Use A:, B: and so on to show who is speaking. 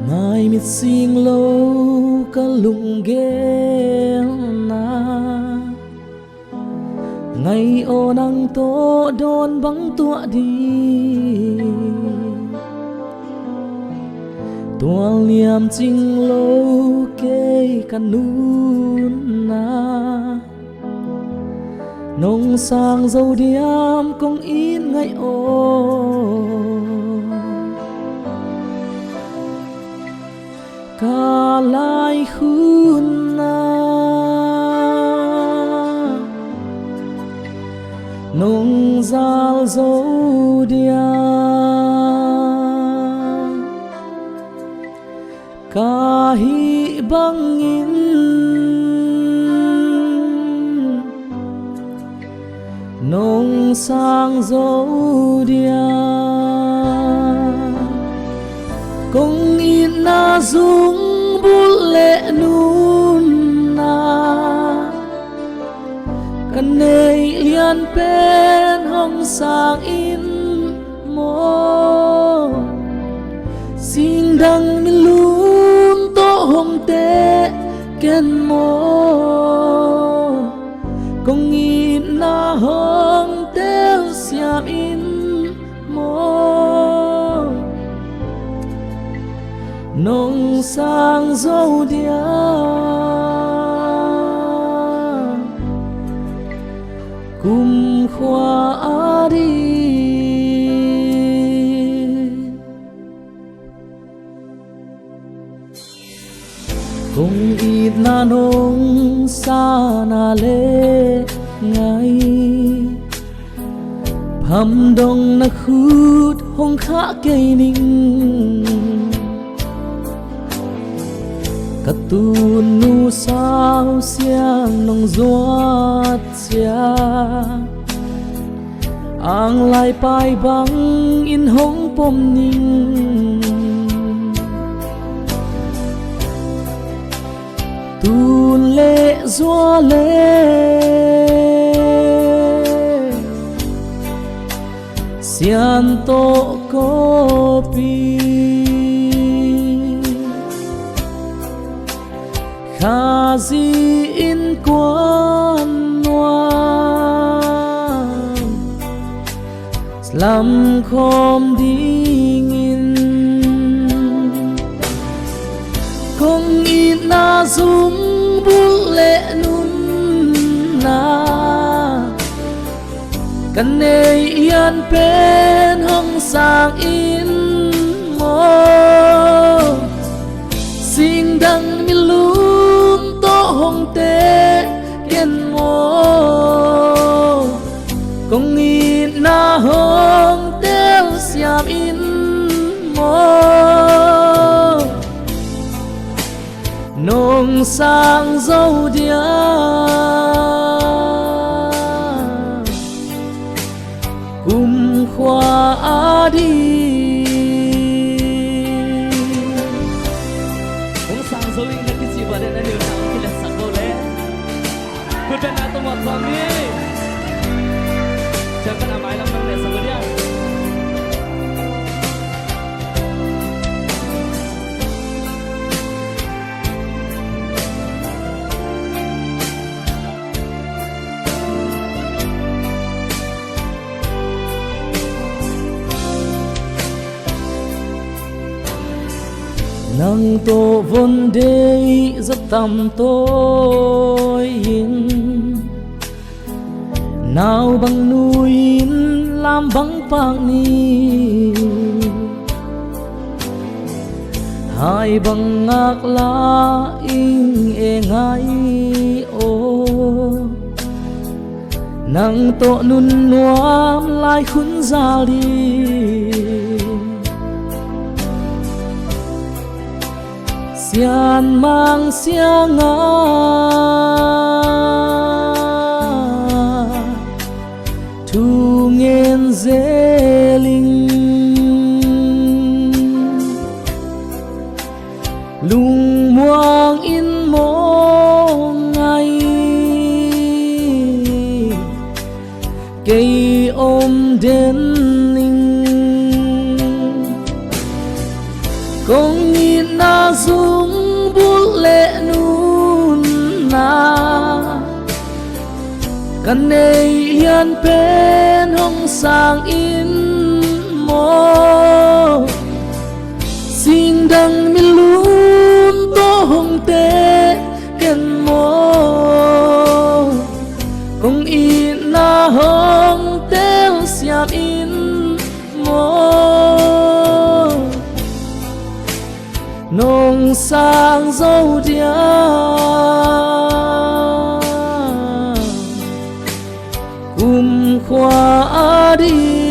A: Ngài mít xinh lâu cả lùng ghé na Ngày ô nang to đón băng tua đi Tuang liam chinh lâu kê căn nún na Nông sang dâu điam công in ngày ô Cả lại khun na Nông dal dâu điam Cả hi băng in Nông sang dâu điam Công in na dung bút lệ nun na Cần này liên bên hồng sang in mô Xin đăng mình luôn tổ hồng tế kên mô Công in na hồng tế xiam in mô Nông sang dâu điam Cùng khoa đi Cùng ít na nông xa na lê ngay Hầm đông na khút hông khá cây ninh Cát tuôn nu sao xiang nong giót chia Ang lai pai bang in hong pom ning Tuôn lệ gió lệ Xian to kopi Kha di in quan noan Lam khom ding in Kong in na dung bút lệ nun na Cần này yên bên hong sang in mô Xin đăng mi luôn to hong tế kiên mô Công in na hong tế xiam in mô Nông sang dâu điam Cùng khoa đi Nông sang dâu in na kisi ba rin na liyo na ang kilasa ko le Kuda na ito mga kami Diyan ka na mailang ng nesa ko diyan Nang to vốn đây rất tầm tôi in Nào bằng nuôi làm bằng bang ni Hai bằng ngạc la in e ngay ô Nang to nun nuam lai khun ra đi Xian mang xiang ngà Thu nghiên dê linh Lung muang in mô ngày Cây ôm đến linh Kong ina dung bul lệ nun na Kan nei hian pen hong sang in mo Sing dang mi lum to hong te ken mo Kong ina hong tel siam in mo Nong sang dâu dia khoa đi